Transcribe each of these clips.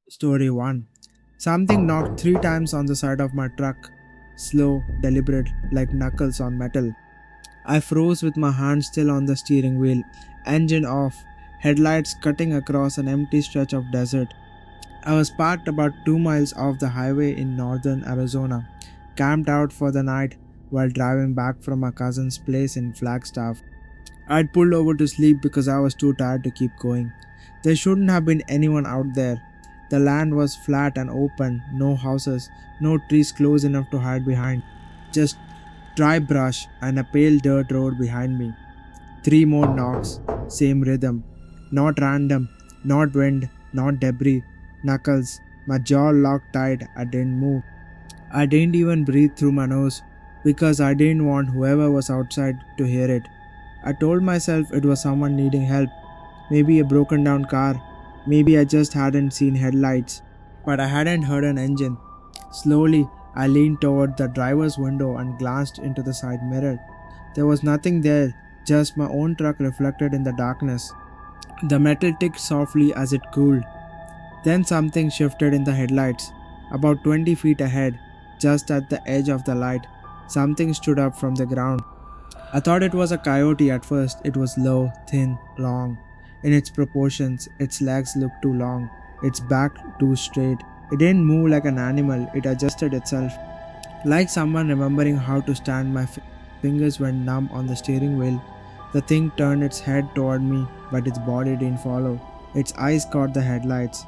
Story 1. Something knocked 3 times on the side of my truck. Slow, deliberate, like knuckles on metal. I froze with my hand still on the steering wheel. Engine off. Headlights cutting across an empty stretch of desert. I was parked about 2 miles off the highway in northern Arizona. Camped out for the night while driving back from my cousin's place in Flagstaff. I'd pulled over to sleep because I was too tired to keep going. There shouldn't have been anyone out there. The land was flat and open, no houses, no trees close enough to hide behind. Just dry brush and a pale dirt road behind me. 3 more knocks, same rhythm. Not random, not wind, not debris. Knuckles. My jaw locked tight, I didn't move. I didn't even breathe through my nose because I didn't want whoever was outside to hear it. I told myself it was someone needing help, maybe a broken down car, maybe I just hadn't seen headlights, but I hadn't heard an engine. Slowly, I leaned toward the driver's window and glanced into the side mirror. There was nothing there, just my own truck reflected in the darkness. The metal ticked softly as it cooled. Then something shifted in the headlights. About 20 feet ahead, just at the edge of the light, something stood up from the ground. I thought it was a coyote at first. It was low, thin, long. In its proportions, its legs looked too long, its back too straight. It didn't move like an animal, it adjusted itself. Like someone remembering how to stand, my fingers went numb on the steering wheel. The thing turned its head toward me, but its body didn't follow. Its eyes caught the headlights.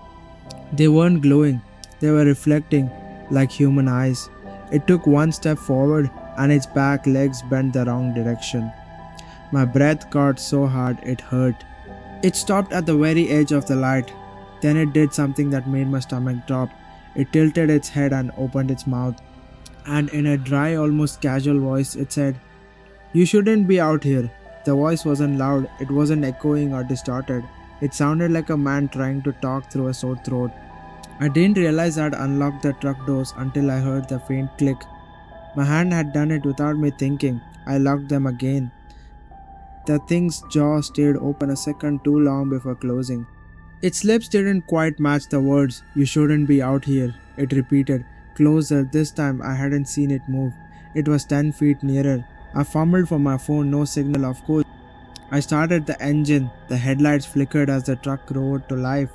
They weren't glowing, they were reflecting like human eyes. It took one step forward and its back legs bent the wrong direction. My breath caught so hard it hurt. It stopped at the very edge of the light. Then it did something that made my stomach drop. It tilted its head and opened its mouth. And in a dry, almost casual voice, it said, "You shouldn't be out here." The voice wasn't loud, it wasn't echoing or distorted. It sounded like a man trying to talk through a sore throat. I didn't realize I'd unlocked the truck doors until I heard the faint click. My hand had done it without me thinking. I locked them again. The thing's jaw stayed open a second too long before closing. Its lips didn't quite match the words, "You shouldn't be out here," it repeated. Closer, this time I hadn't seen it move. It was 10 feet nearer. I fumbled for my phone, no signal, of course. I started the engine. The headlights flickered as the truck roared to life.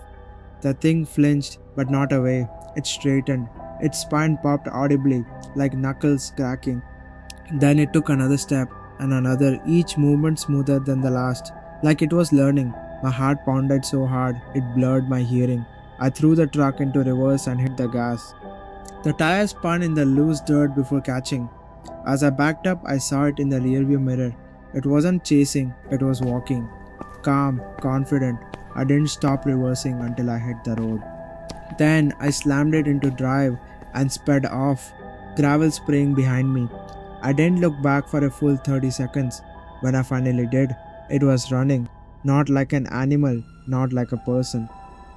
The thing flinched, but not away. It straightened. Its spine popped audibly, like knuckles cracking. Then it took another step, and another, each movement smoother than the last, like it was learning. My heart pounded so hard, it blurred my hearing. I threw the truck into reverse and hit the gas. The tire spun in the loose dirt before catching. As I backed up, I saw it in the rearview mirror. It wasn't chasing, it was walking. Calm, confident. I didn't stop reversing until I hit the road. Then I slammed it into drive and sped off, gravel spraying behind me. I didn't look back for a full 30 seconds. When I finally did, it was running, not like an animal, not like a person.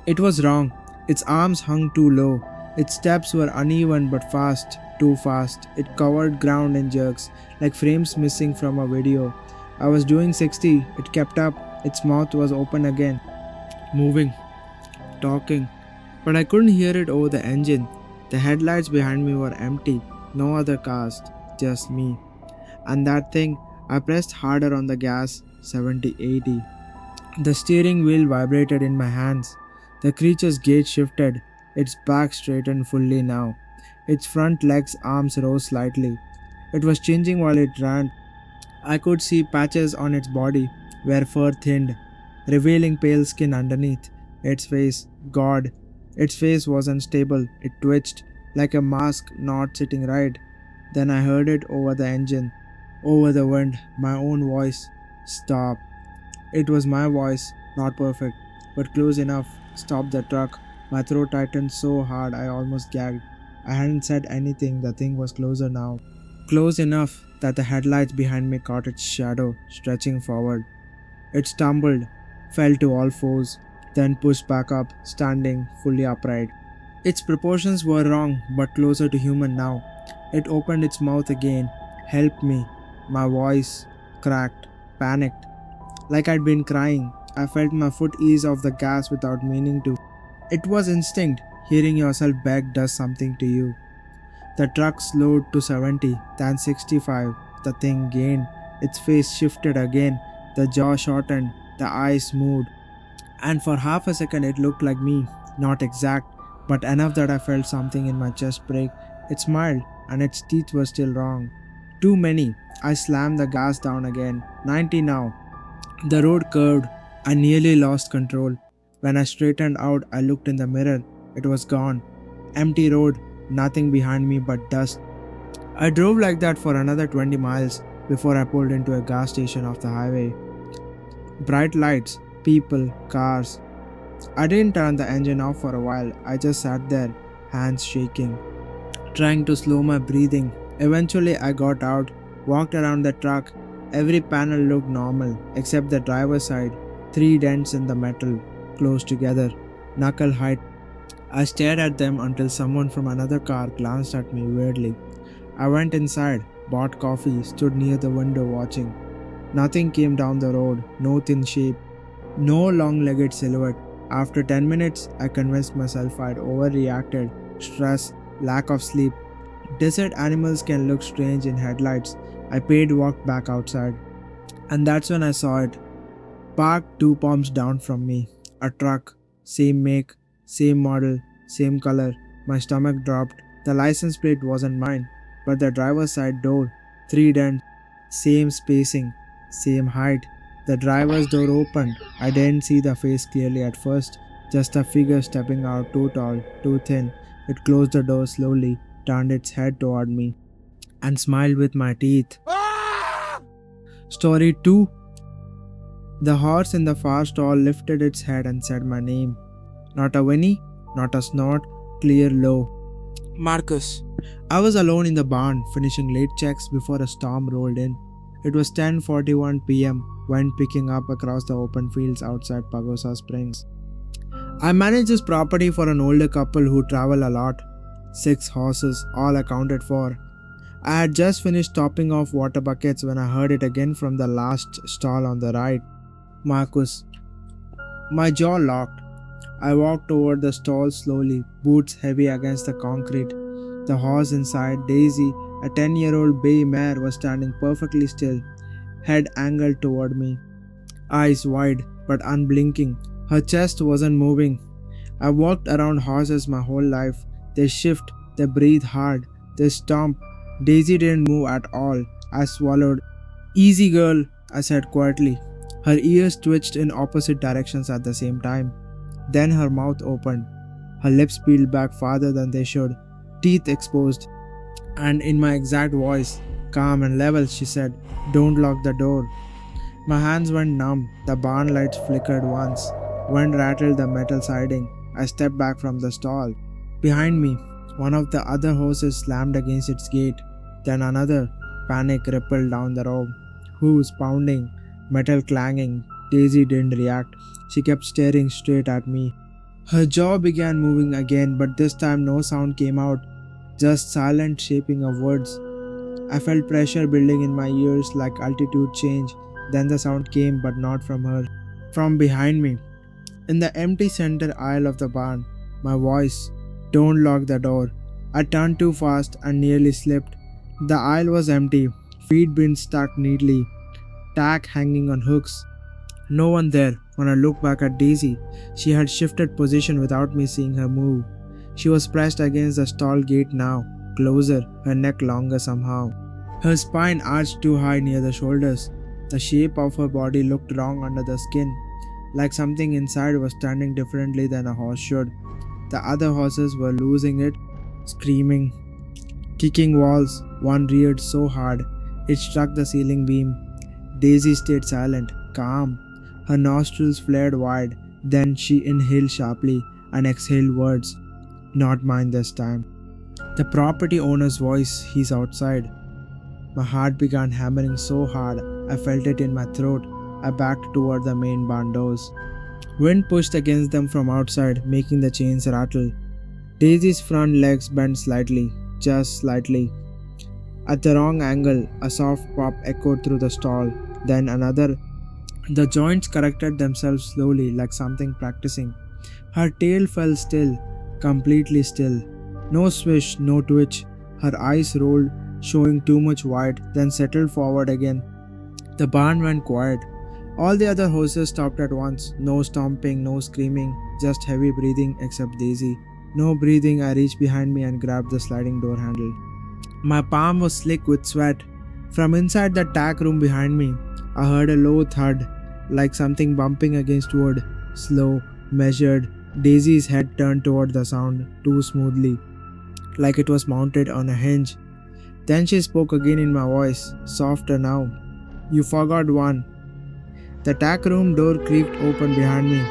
It was wrong. Its arms hung too low. Its steps were uneven but fast, too fast. It covered ground in jerks, like frames missing from a video. I was doing 60, it kept up. Its mouth was open again, moving, talking. But I couldn't hear it over the engine. The headlights behind me were empty, no other cars, just me. And that thing, I pressed harder on the gas, 70, 80. The steering wheel vibrated in my hands. The creature's gait shifted, its back straightened fully now. Its front legs' arms rose slightly. It was changing while it ran. I could see patches on its body where fur thinned, revealing pale skin underneath. Its face, God, its face wasn't stable. It twitched like a mask not sitting right. Then I heard it over the engine, over the wind, my own voice. "Stop." It was my voice, not perfect, but close enough. "Stop the truck." My throat tightened so hard I almost gagged. I hadn't said anything, the thing was closer now. Close enough that the headlights behind me caught its shadow, stretching forward. It stumbled, fell to all fours, then pushed back up, standing fully upright. Its proportions were wrong, but closer to human now. It opened its mouth again. "Help me." My voice cracked, panicked, like I'd been crying. I felt my foot ease off the gas without meaning to. It was instinct. Hearing yourself beg does something to you. The truck slowed to 70, then 65. The thing gained. Its face shifted again. The jaw shortened. The eyes moved. And for half a second, it looked like me. Not exact, but enough that I felt something in my chest break. It smiled, and its teeth were still wrong. Too many. I slammed the gas down again. 90 now. The road curved. I nearly lost control. When I straightened out, I looked in the mirror. It was gone. Empty road, nothing behind me but dust. I drove like that for another 20 miles before I pulled into a gas station off the highway. Bright lights, people, cars. I didn't turn the engine off for a while. I just sat there, hands shaking, trying to slow my breathing. Eventually, I got out, walked around the truck. Every panel looked normal except the driver's side. Three dents in the metal, close together, knuckle height. I stared at them until someone from another car glanced at me weirdly. I went inside, bought coffee, stood near the window watching. Nothing came down the road, no thin shape, no long legged silhouette. After 10 minutes, I convinced myself I'd overreacted. Stress, lack of sleep. Desert animals can look strange in headlights. I paid, walked back outside. And that's when I saw it. Parked 2 palms down from me. A truck, same make, same model, same color. My stomach dropped. The license plate wasn't mine, but the driver's side door, 3 dents, same spacing, same height. The driver's door opened. I didn't see the face clearly at first, just a figure stepping out, too tall, too thin. It closed the door slowly, turned its head toward me, and smiled with my teeth. Story 2. The horse in the far stall lifted its head and said my name. Not a whinny, not a snort, clear low. Marcus. I was alone in the barn, finishing late checks before a storm rolled in. It was 10:41 p.m. wind picking up across the open fields outside Pagosa Springs. I manage this property for an older couple who travel a lot. 6 horses, all accounted for. I had just finished topping off water buckets when I heard it again from the last stall on the right. Marcus. My jaw locked. I walked toward the stall slowly, boots heavy against the concrete. The horse inside, Daisy, a 10-year-old bay mare, was standing perfectly still, head angled toward me, eyes wide but unblinking. Her chest wasn't moving. I walked around horses my whole life. They shift, they breathe hard, they stomp. Daisy didn't move at all. I swallowed. Easy girl, I said quietly. Her ears twitched in opposite directions at the same time. Then her mouth opened. Her lips peeled back farther than they should, teeth exposed. And in my exact voice, calm and level, she said, "Don't lock the door." My hands went numb. The barn lights flickered once. Wind rattled the metal siding. I stepped back from the stall. Behind me, one of the other horses slammed against its gate. Then another. Panic rippled down the road. Hooves pounding, metal clanging. Daisy didn't react. She kept staring straight at me. Her jaw began moving again, but this time no sound came out, just silent shaping of words. I felt pressure building in my ears like altitude change. Then the sound came, but not from her. From behind me, in the empty center aisle of the barn, my voice, "Don't lock the door." I turned too fast and nearly slipped. The aisle was empty, feet being stuck neatly, tack hanging on hooks. No one there. When I looked back at Daisy, she had shifted position without me seeing her move. She was pressed against the stall gate now, closer, her neck longer somehow. Her spine arched too high near the shoulders. The shape of her body looked wrong under the skin, like something inside was standing differently than a horse should. The other horses were losing it, screaming, kicking walls. One reared so hard, it struck the ceiling beam. Daisy stayed silent, calm. Her nostrils flared wide. Then she inhaled sharply and exhaled words. Not mine this time. The property owner's voice, "He's outside." My heart began hammering so hard, I felt it in my throat. I backed toward the main barn doors. Wind pushed against them from outside, making the chains rattle. Daisy's front legs bent slightly, just slightly. At the wrong angle, a soft pop echoed through the stall, then another. The joints corrected themselves slowly, like something practicing. Her tail fell still, completely still. No swish, no twitch. Her eyes rolled, showing too much white, then settled forward again. The barn went quiet. All the other horses stopped at once. No stomping, no screaming, just heavy breathing except Daisy. No breathing, I reached behind me and grabbed the sliding door handle. My palm was slick with sweat. From inside the tack room behind me, I heard a low thud, like something bumping against wood. Slow, measured. Daisy's head turned toward the sound, too smoothly, like it was mounted on a hinge. Then she spoke again in my voice, softer now. You forgot one. The tack room door creaked open behind me.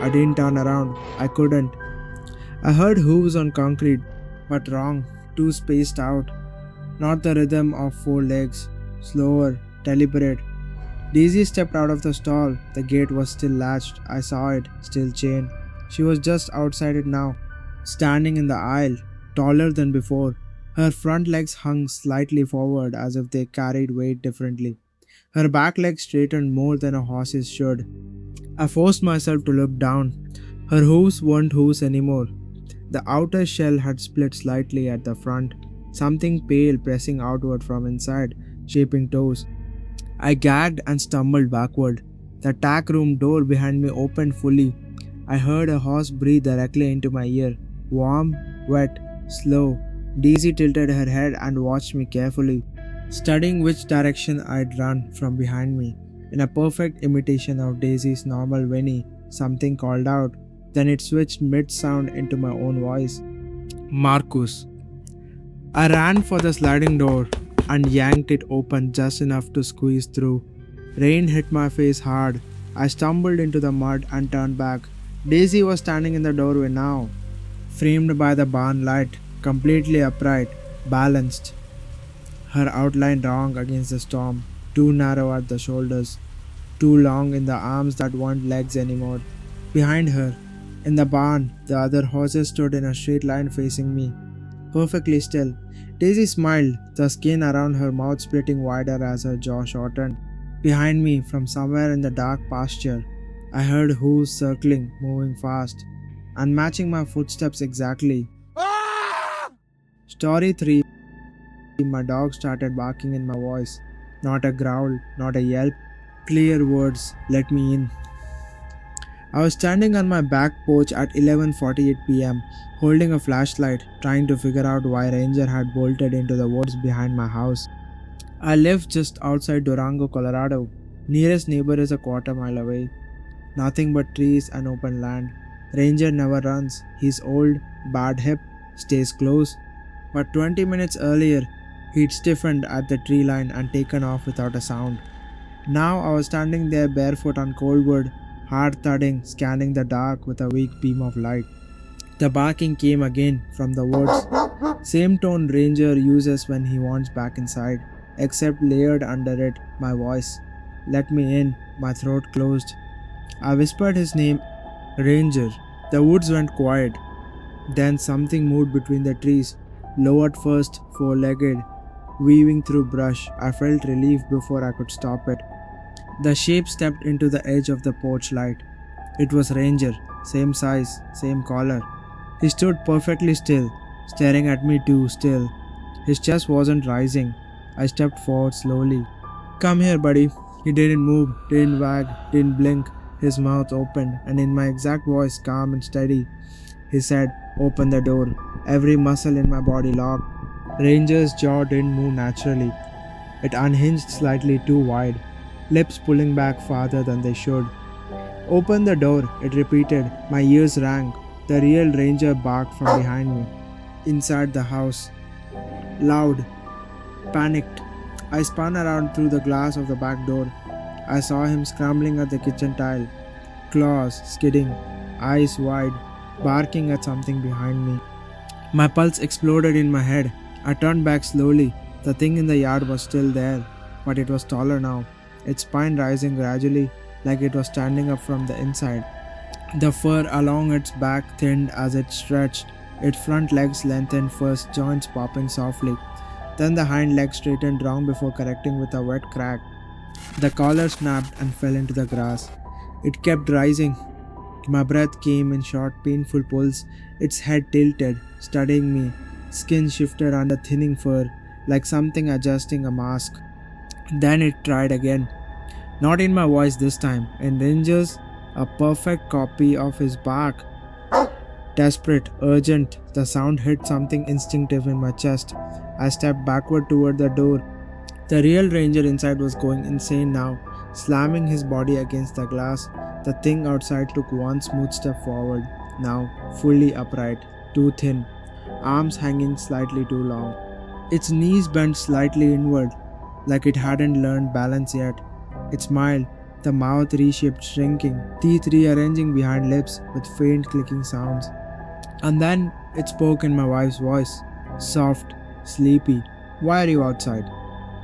I didn't turn around. I couldn't. I heard hooves on concrete, but wrong, too spaced out. Not the rhythm of four legs. Slower, deliberate. Daisy stepped out of the stall. The gate was still latched. I saw it, still chained. She was just outside it now, standing in the aisle, taller than before. Her front legs hung slightly forward as if they carried weight differently. Her back legs straightened more than a horse's should. I forced myself to look down. Her hooves weren't hooves anymore. The outer shell had split slightly at the front, something pale pressing outward from inside, shaping toes. I gagged and stumbled backward. The tack room door behind me opened fully. I heard a horse breathe directly into my ear. Warm, wet, slow. Daisy tilted her head and watched me carefully, studying which direction I'd run from behind me. In a perfect imitation of Daisy's normal whinny, something called out. Then it switched mid-sound into my own voice. Marcus. I ran for the sliding door and yanked it open just enough to squeeze through. Rain hit my face hard. I stumbled into the mud and turned back. Daisy was standing in the doorway now, framed by the barn light, completely upright, balanced. Her outline wrong against the storm, too narrow at the shoulders, too long in the arms that weren't legs anymore. Behind her, in the barn, the other horses stood in a straight line facing me, perfectly still. Daisy smiled, the skin around her mouth splitting wider as her jaw shortened. Behind me, from somewhere in the dark pasture, I heard hooves circling, moving fast, and matching my footsteps exactly. Story 3. My dog started barking in my voice. Not a growl, not a yelp. Clear words, let me in. I was standing on my back porch at 11:48 pm, holding a flashlight, trying to figure out why Ranger had bolted into the woods behind my house. I live just outside Durango, Colorado. Nearest neighbor is a quarter mile away. Nothing but trees and open land. Ranger never runs. He's old, bad hip, stays close. But 20 minutes earlier, he'd stiffened at the tree line and taken off without a sound. Now I was standing there barefoot on cold wood, hard thudding, scanning the dark with a weak beam of light. The barking came again from the woods. Same tone Ranger uses when he wants back inside, except layered under it, my voice. Let me in, my throat closed. I whispered his name, Ranger. The woods went quiet. Then something moved between the trees, low at first, four-legged, weaving through brush. I felt relief before I could stop it. The shape stepped into the edge of the porch light. It was Ranger, same size, same collar. He stood perfectly still, staring at me too still. His chest wasn't rising. I stepped forward slowly. Come here, buddy. He didn't move, didn't wag, didn't blink. His mouth opened, and in my exact voice, calm and steady, he said, open the door. Every muscle in my body locked. Ranger's jaw didn't move naturally. It unhinged slightly too wide, lips pulling back farther than they should. Open the door, it repeated. My ears rang. The real Ranger barked from behind me. Inside the house. Loud. Panicked. I spun around through the glass of the back door. I saw him scrambling at the kitchen tile. Claws skidding. Eyes wide. Barking at something behind me. My pulse exploded in my head. I turned back slowly. The thing in the yard was still there, but it was taller now, its spine rising gradually, like it was standing up from the inside. The fur along its back thinned as it stretched. Its front legs lengthened first, joints popping softly. Then the hind legs straightened round before correcting with a wet crack. The collar snapped and fell into the grass. It kept rising, My breath came in short, painful pulls, its head tilted, studying me. Skin shifted under thinning fur, like something adjusting a mask. Then it tried again. Not in my voice this time, in Ranger's, a perfect copy of his bark. Desperate, urgent, the sound hit something instinctive in my chest. I stepped backward toward the door. The real ranger inside was going insane now, slamming his body against the glass. The thing outside took one smooth step forward, now fully upright, too thin, arms hanging slightly too long. Its knees bent slightly inward, like it hadn't learned balance yet. It smiled, the mouth reshaped, shrinking, teeth rearranging behind lips with faint clicking sounds. And then it spoke in my wife's voice, soft, sleepy. Why are you outside?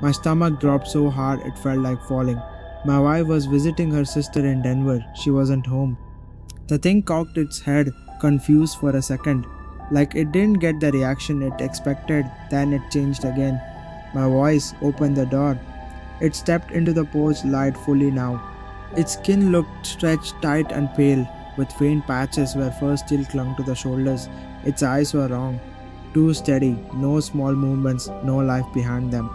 My stomach dropped so hard it felt like falling. My wife was visiting her sister in Denver. She wasn't home. The thing cocked its head, confused for a second, like it didn't get the reaction it expected. Then it changed again. My voice opened the door. It stepped into the porch light fully now. Its skin looked stretched tight and pale, with faint patches where fur still clung to the shoulders. Its eyes were wrong, too steady, no small movements, no life behind them.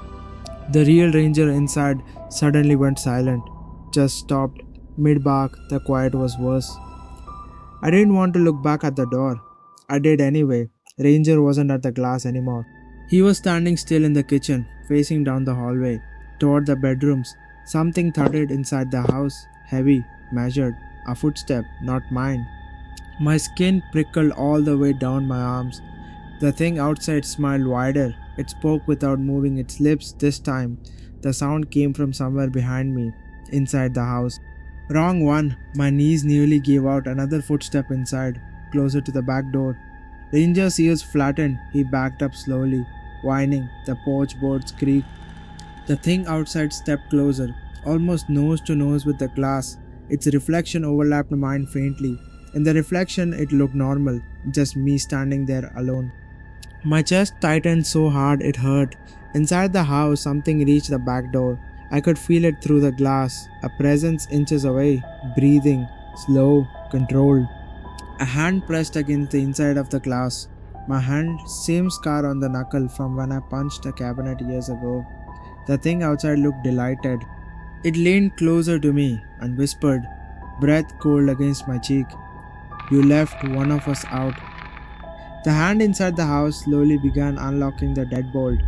The real ranger inside suddenly went silent, just stopped. Mid bark, the quiet was worse. I didn't want to look back at the door. I did anyway. Ranger wasn't at the glass anymore. He was standing still in the kitchen, facing down the hallway, toward the bedrooms. Something thudded inside the house, heavy, measured. A footstep, not mine. My skin prickled all the way down my arms. The thing outside smiled wider. It spoke without moving its lips this time. The sound came from somewhere behind me, inside the house. Wrong one. My knees nearly gave out. Another footstep inside, closer to the back door. Ranger's ears flattened. He backed up slowly, whining. The porch boards creaked. The thing outside stepped closer, almost nose to nose with the glass. Its reflection overlapped mine faintly. In the reflection, it looked normal, just me standing there alone. My chest tightened so hard it hurt. Inside the house, something reached the back door. I could feel it through the glass, a presence inches away, breathing, slow, controlled. A hand pressed against the inside of the glass. My hand, same scar on the knuckle from when I punched a cabinet years ago. The thing outside looked delighted. It leaned closer to me and whispered, breath cold against my cheek. You left one of us out. The hand inside the house slowly began unlocking the deadbolt.